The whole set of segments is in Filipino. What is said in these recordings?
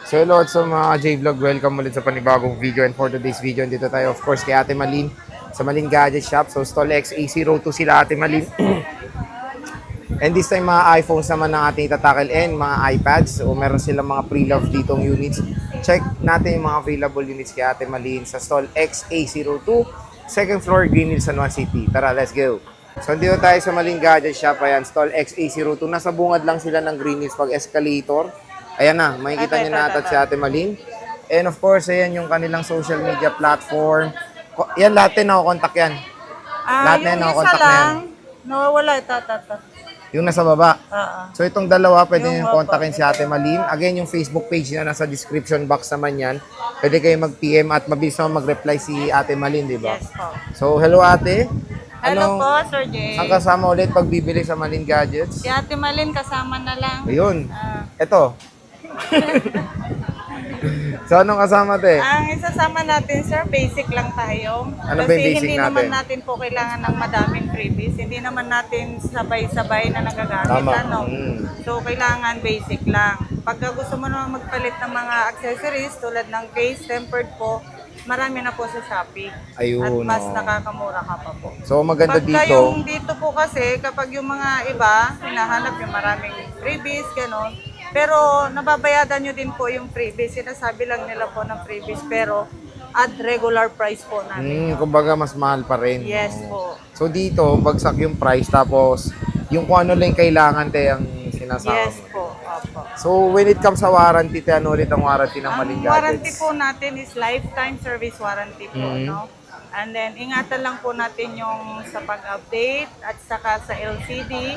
So hello sa mga J-Vlog, welcome ulit sa panibagong video, and for today's video, dito tayo of course kay Ate Malin sa Malin Gadget Shop. So Stall X AC02 sila Ate Malin. And this time mga iPhones naman ang ating tatakil and mga iPads. So meron silang mga pre-love ditong units. Check natin yung mga available units kay Ate Malin sa Stall X AC02, second floor, Green Hills, San Juan City. Tara, let's go! So dito tayo sa Malin Gadget Shop. Ayan, Stall X AC02. Nasa bungad lang sila ng Green Hills pag escalator. Ayan na, makikita nyo na si Ate Malin. And of course, ayan yung kanilang social media platform. Yan, lahat na nakokontak yan. Lahat na yan nakokontak na yan. Nawawala, Yung nasa baba. So itong dalawa, pwede nyo kontakin si Ate ito. Malin. Again, yung Facebook page niya nasa description box naman yan. Pwede kayo mag-PM at mabilis naman mag-reply si Ate Malin, di ba? Yes po. So, hello Ate. Hello po, Sir Jay. Ang kasama ulit pag bibili sa Malin Gadgets? Si Ate Malin kasama na lang. Ayun. Ah. Ito. So, anong kasama te? Ang isasama natin, sir, basic lang tayo. Ano ba yung basic hindi natin? naman natin po kailangan ng madaming freebies. Hindi naman natin sabay-sabay na nagagamit. Tama. Ano? So, kailangan basic lang. Pagka gusto mo naman magpalit ng mga accessories tulad ng case, tempered po, marami na po sa Shopee. Ayun, At mas oh. nakakamura ka pa po. So, maganda Pagka dito. yung dito po kasi, kapag yung mga iba, hinahanap yung maraming freebies, gano'n. Pero nababayadan nyo din po yung freebies. Sinasabi lang nila po ng freebies, pero at regular price po namin. Kumbaga, mas mahal pa rin. Yes Oo. po. So, dito, bagsak yung price. Tapos, yung kung ano lang kailangan, te, ang sinasama Yes mo. po. Opo. So, when it comes sa warranty, te, ano ulit ang warranty ng Malin Ang Gadgets? warranty po natin is lifetime service warranty po, no? And then, ingatan lang po natin yung sa pag-update at saka sa LCD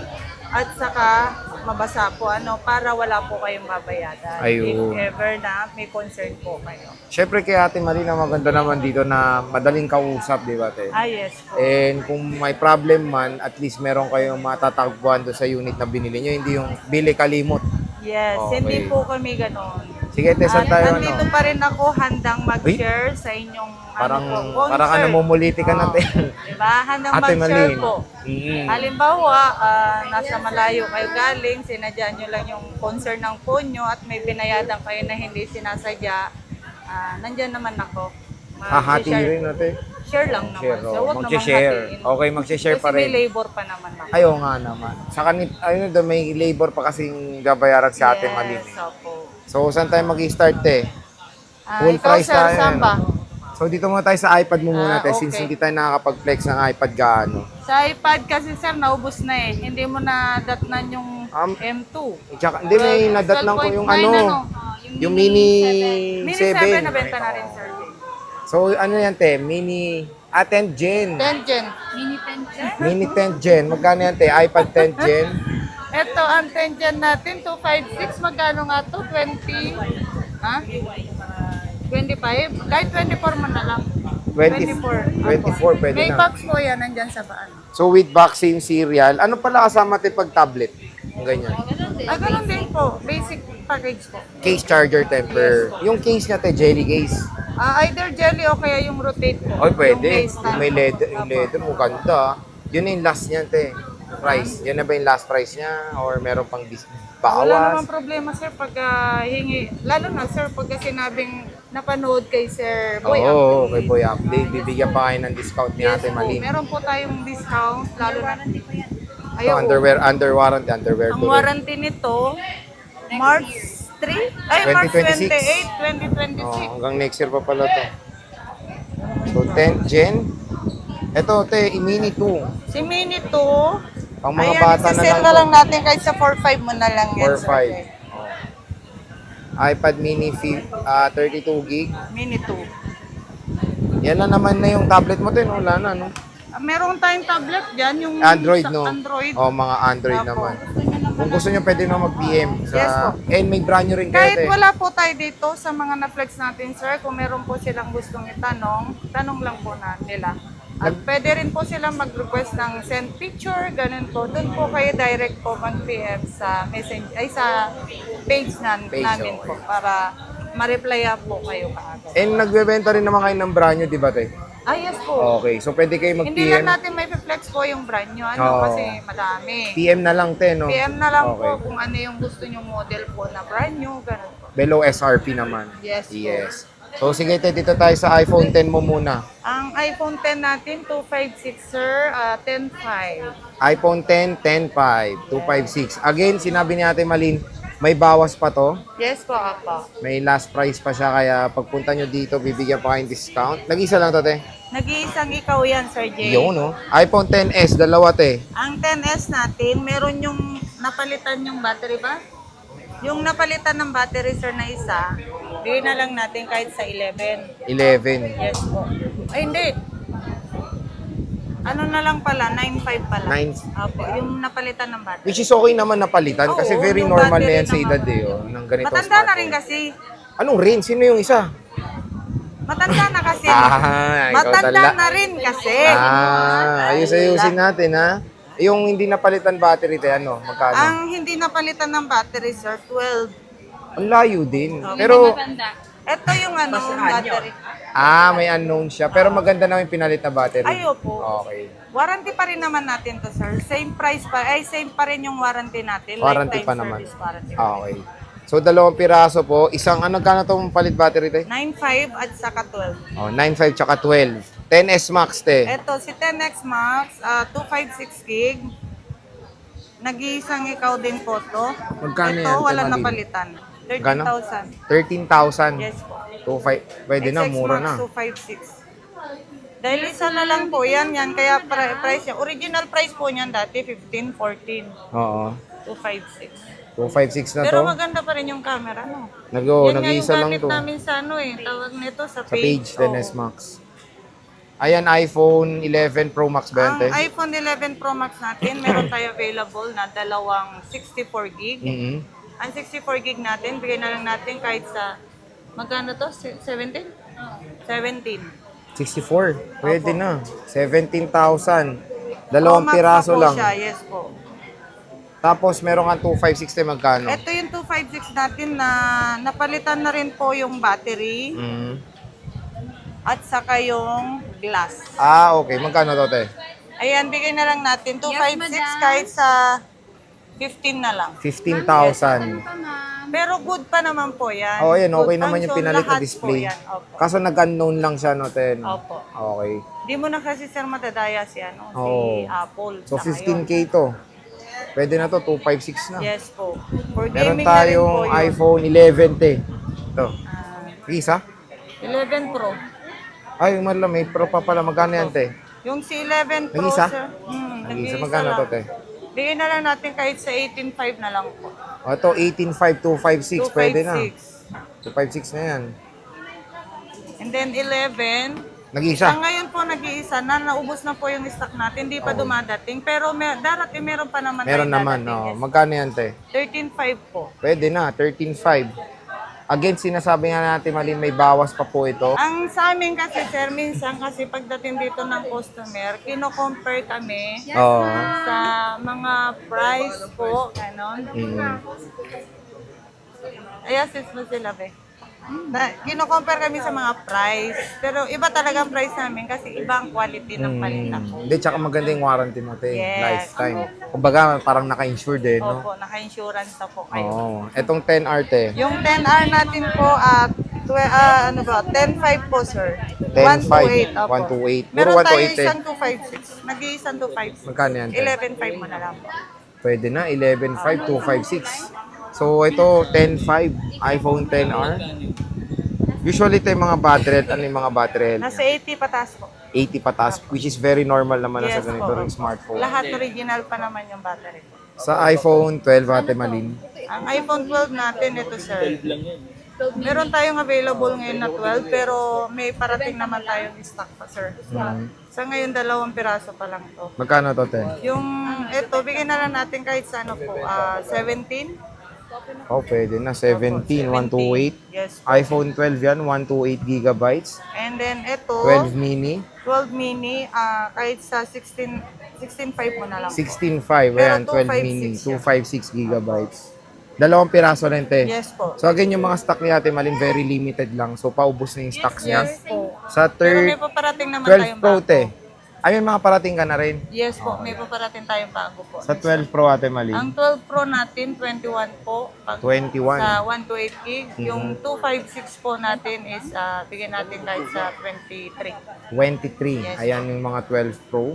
at saka mabasa po para wala po kayong babayadan. Ayun. If ever na may concern po kayo. Siyempre, kay Ate Malin, ang maganda naman dito na madaling kausap, di ba, te? Yes po. And kung may problem man, at least meron kayong matatagpuan doon sa unit na binili nyo. Hindi yung bili kalimot. Yes, Okay. hindi po kami ganon. Sige, te, saan tayo, Nandito pa rin ako handang mag-share sa inyong Parang, concern. parang ka namumuliti ka natin. Diba? Handang Ate mag-share Malin. po. Halimbawa, nasa malayo kayo galing, sinadya nyo lang yung concern ng phone nyo at may binayadan kayo na hindi sinasadya, nandyan naman ako. Hahati Mag-share. rin natin. Share lang naman. Share, So, oh. huwag naman Mag-share. hatiin. Okay, mag-share pa Kasi may rin. labor pa naman ako. Ayaw nga naman. Sa ayun doon, may labor pa kasing gabayaran si Ate Malin. Yes, opo. So, saan tayo mag-start, te? Full Ikaw, price sir, tayo. saan ba? So, dito muna tayo sa iPad mo muna, te, Okay. since hindi tayo nakakapag-flex ng iPad gaano. Sa iPad kasi sir, naubos na eh. Hindi mo na datnan yung M2. Tsaka, hindi, may nadatnan ko yung 12.9 yung Mini Mini 7. 7 nabenta na rin sir. So, ano yan, te? Mini 10 Gen. 10 Gen. Mini 10 Gen. Mini 10 Gen. Magkano yan, te? iPad 10 Gen. Ito, ang 10 Gen natin, 256. Magkano nga to? 20? Ha? 25? Kahit 24 mo na lang. 24 pwede May na. box po yan, nandyan sa baan. So, with vaccine cereal, ano pala kasama, te, pag tablet? Ang ganyan. Ganun din po. Basic package po. Case charger temper. Yung case niya, te, jelly case. Either jelly o kaya yung rotate po. Oy, pwede. Yung case Yung may leather, yung leather, maganda. Yun na yung last niya, te. Price. Yan na ba yung last price niya? Or meron pang Wala namang bawas? problema sir pag hingi, lalo na sir pagka sinabing napanood kay Sir Oo, Boy kay Boy Update. Bibigyan pa kayo ng discount ni Ate po, Malin. meron po tayong discount, lalo na. Ito, Ayaw, under warranty, underwear ang to rin. warranty nito, March 3? Ay, March 2026. 28, 2026. Hanggang next year pa pala to. So, 10 Gen. Ito, te, Mini 2. Si Mini 2, Pang mga bata na isasale lang. na lang natin kahit sa 4.5 mo na lang yan. 4.5. Sir. iPad Mini 32 gig. Mini 2. Yan na naman na yung tablet mo, te. No? Wala na, no? Meron tayong tablet dyan, yung Android, sa no? Android. O, mga Android Opo. naman. Kung gusto nyo, pwede na mag-PM. Yes po. And may brand nyo rin kayo, Kahit te. wala po tayo dito sa mga na-flex natin, sir, kung meron po silang gustong itanong, tanong lang po nila. At pwede rin po silang mag-request ng send picture, ganun po. Doon po kayo direct po mag-PM sa messenger, ay sa page namin okay. po para ma-replyan po kayo kaagad. And nagbebenta rin naman kayo ng brand nyo, di ba, te? Yes po. Okay, so pwede kayo Hindi lang mag-PM. natin may flex po yung brand nyo, Oo. kasi madami. PM na lang, te, no? PM na lang Okay. po kung ano yung gusto nyong model po na brand nyo, ganun po. Below SRP naman. Yes po. Yes. So sige te, dito tayo sa iPhone 10 mo muna. Ang iPhone 10 natin, 256 sir, 10.5. iPhone 10, 10.5, 256. Again, sinabi ni Ate Malin, may bawas pa to. Yes po, apa. May last price pa siya, kaya pagpunta nyo dito, bibigyan pa kayong discount. Nag-isa lang to, te. Nag-iisang ikaw yan, Sir Jay. Yun, no? iPhone 10s, dalawa, te. Ang 10S natin, meron yung napalitan yung battery ba? Yung napalitan ng battery, sir, na isa, bigyan na lang natin kahit sa 11. 11. Yes po. Ay, hindi. Ano na lang pala, 9.5 pala. 9. Opo, yung napalitan ng battery. Which is okay naman napalitan, kasi Oo, very yung normal na battery yan sa naman. edad, eh, oh, ng ganitong Matanda na rin smartphone. kasi. Anong rin? Sino yung isa? Matanda na kasi. Ikaw Matanda tala. na rin kasi. Ayusin natin, ha? Yung hindi napalitan battery, te, ano? Magkano? Ang hindi napalitan ng battery, sir, 12. Ang layo din. Pero, Ito yung ano, battery. may unknown siya. Pero maganda naman yung pinalit na battery. Ay, opo. Okay. Warranty pa rin naman natin to, sir. Same price pa, same pa rin yung warranty natin. Warranty Lifetime pa naman. service warranty. Okay. So, 2 piraso po. Isang, ano ka na itong palit battery, te? 9.5 at saka 12. Oh, 9.5 tsaka 12. 10S Max, te. Ito, si 10X Max, 256 gig. Nag-iisang ikaw din po to. Magkano Ito, yan, wala Temalin? napalitan. Magkano? 13,000. 13,000. Yes po. 2.5. Pwede na, XX mura Max na. 256. Dahil isa na lang po yan, kaya price niya. Original price po niyan dati, 15, 14, Oo. 256. 256 na Pero to. maganda pa rin yung camera, no? Yan nga yung Nag-iisa lang gamit to. namin sa ano eh, tawag nito sa Sa page, Oo. 10S Max. Ayan, iPhone 11 Pro Max ba yan, te? Ang iPhone 11 Pro Max natin, meron tayo available na dalawang 64 gig. Mm-hmm. Ang 64 gig natin, bigay na lang natin kahit sa, magkano to? 17? 17. 64. Pwede Opo. na. 17,000. Pro Dalawang Max piraso pa po lang. siya, yes po. Tapos meron kang 256 magkano? Ito yung 256 natin na napalitan na rin po yung battery Mm. at saka yung glass. Okay. Magkano to, te? Ayan, bigay na lang natin 256 kahit sa 15 na lang. 15,000. Pero good pa naman po yan. Oh, ayan. Okay Good naman yung function, pinalit na lahat display. Po yan. Opo. Kaso nag-unknown lang siya, no, te? Opo. Okay. Di mo na kasi sir madadaya si, ano, Oo. si Apple. So, Saka 15K to. Pwede na to, 256 na. yun. Yes po. For Meron gaming na rin po tayong yun. iPhone 11, te. Ito. Ah, Isa? 11 Pro. Ay, may Pro pa pala. Magkano yan, te? Yung si 11 Pro, Nag-isa? sir. Nag-isa. Nag-iisa Magkano lang. to, te? Bigyan na lang natin kahit sa 18.5 na lang po. O, ito, 18.5, 256. Pwede na. 256. 256 na yan. And then 11. Sa Nag-isa? ngayon po nag-iisa na, naubos na po yung stock natin, hindi pa dumadating. Pero darating, meron pa naman Meron tayo naman, dadating, no. yes. Magkano yan, te? 13.5 po. Pwede na, 13.5. Again, sinasabi nga natin, Malin, may bawas pa po ito. Ang sa amin kasi, sir, minsan kasi pagdating dito ng customer, kino-compare kami Oo. sa mga price po, ganon. Mm. Ay, assist mo sila, be. Kino-compare kami sa mga price. Pero iba talaga ang price namin kasi iba ang quality ng palita ko. Hindi, tsaka maganda yung warranty mo, te. Yes. Lifetime. Kumbaga, parang naka-insured eh, no? Opo, naka-insurance na po kayo. Oo. Etong 10R, te. Yung 10R natin po at 10.5 po, sir. 10.5. 128, opo. 128. Puro Meron tayo 128 eh. isang 256. Nag-iisang 256. Magkano yan, te? 11.5 mo na lang po. Pwede na, 11.5, 256. So, ito, 10.5, iPhone 10R. Usually, ito yung mga battery, ano yung mga battery health Nasa niya? 80 pataas po. 80 patas, which is very normal naman na Yes sa ganito po. ring smartphone. Lahat original pa naman yung battery. Sa iPhone 12, Ate Malin, Ang iPhone 12 natin, ito sir. Meron tayong available ngayon na 12 pero may parating naman tayong stock pa sir. Sa ngayon, 2 piraso pa lang to. magkano to, te? Yung ito, bigyan na lang natin kahit sa ano po, 17. Oh, pwede na, 17, 128. Yes. iPhone 12 yan, 128 gigabytes. And then ito, 12 mini, 12 mini, kahit sa 16.5 mo na lang. 16.5, Pero ayan, 12 mini, 256 256 gigabytes. 2 piraso rin, te. Yes po. So again, yung mga stock ni Ate Malin, very limited lang. So paubos na yung stocks niya. Yes po. Sa Pero may third, paparating naman 12 tayong Pro, bago. te. Ayun, mga parating ka na rin. Yes po, may paparating tayong bago po. Sa 12 Pro, Ate Malin. Ang 12 Pro natin, 21 po. 21. Sa 128 gig. Yung 256 po natin is, bigyan natin kahit sa 23. 23. Yes. Ayan yung mga 12 Pro.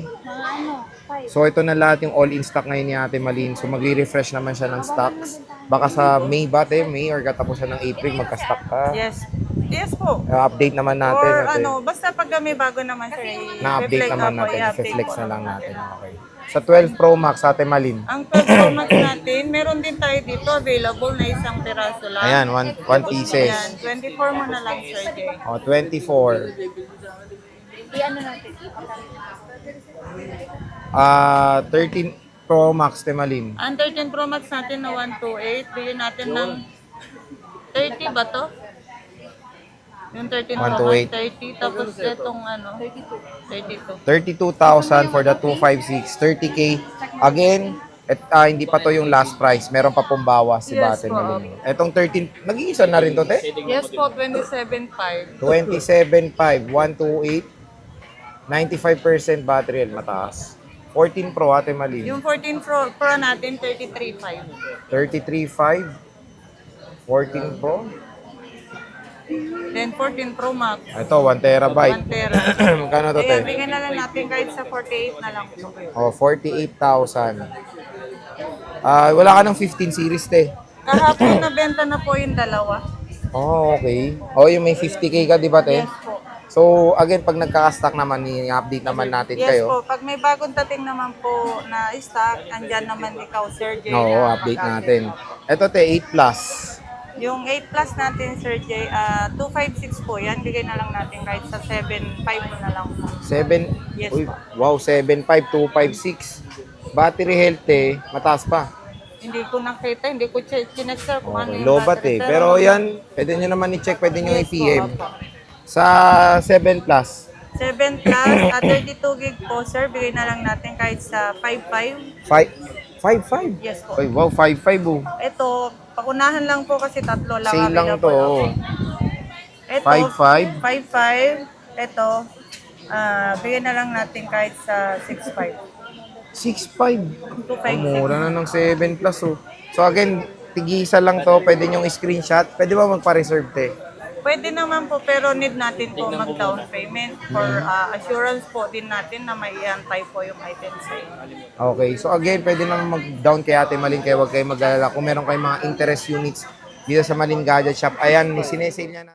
So ito na lahat yung all-in stock ngayon ni Ate Malin. So magre-refresh naman siya ng stocks. Baka sa May ba, May or katapusan ng April, magka-stock ka. Yes. Yes po. Update naman natin. Or Ate. basta pag may bago naman siya, Na-update i-reflect naman po, natin. i-update I-flex po na lang naman. natin. Okay. Sa 12 Pro Max, Ate Malin. Ang 12 Pro Max natin, meron din tayo dito available na isang piraso lang. Ayan, one pieces. Ayan, 24 mo na lang, Sir Jay. 24. I-ano natin? 13 Pro Max, Ate Malin. Ang 13 Pro Max natin na 128, bigyan natin ng 30 ba to? Yung 13 Pro Max, 30. Tapos itong 32. 32,000 for the 256, 30K. Again, hindi pa to yung last price. Meron pa pong bawas si Yes Ate po. Malin. Etong 13, nag-iisa na rin to, te? Yes po, 27.5. 27.5, 128, 95% battery health, mataas. 14 Pro, Ate Malin. Yung 14 Pro natin, 33.5. 33.5, 14 Pro. Then 14 Pro Max. Ito, 1 terabyte. 1 tera. Magkano to, Ayan, te? bigyan na lang natin kahit sa 48 na lang po. Oh, 48,000. Wala ka ng 15 series, te. Kahapon nabenta na po yung dalawa. Oh, okay. Oh, yung may 50K ka, di ba, te? Yes po. So, again, pag nagka-stock naman, i-update naman natin Yes kayo. po. Pag may bagong dating naman po na stock, andyan naman ikaw, Sir Jay. Oo, na update mag-update. natin. Ito, te, 8 Plus. Yung 8 Plus natin, Sir Jay, 256 po yan. Bigay na lang natin kahit sa 7.5 mo na lang po. 7, Yes, uy, po. wow, 7.5, 256. Battery health, eh, mataas pa. Hindi ko nakita, hindi ko chinek, sir, kung ano Okay, yung lobat battery. eh. Pero yan, pwede nyo naman i-check, pwede nyo Yes po, i-PM. opo. Sa 7 Plus, 7 Plus, 32 gig po, sir. Bigay na lang natin kahit sa 5.5. 5.5. Yes po. Uy, wow, 5.5 oh. Ito, paunahan lang po kasi tatlo lang Sale lang to. available. Ito, 5.5. 5.5. Ito, bigyan na lang natin kahit sa 6.5. 6.5. 2.5. Mura na ng 7 Plus oh. So again, tigisa lang to. Pwede nyo screenshot. Pwede ba magpa-reserve, te? Pwede naman po, pero need natin po mag-down payment for assurance po din natin na may i-antay po yung item sa inyo. Okay. So again, pwede naman mag-down kay Ate Malin. Kaya huwag kayo mag-alala. Kung meron kayong mga interest units dito sa Malin Gadget Shop, ayan, sinesale niya na.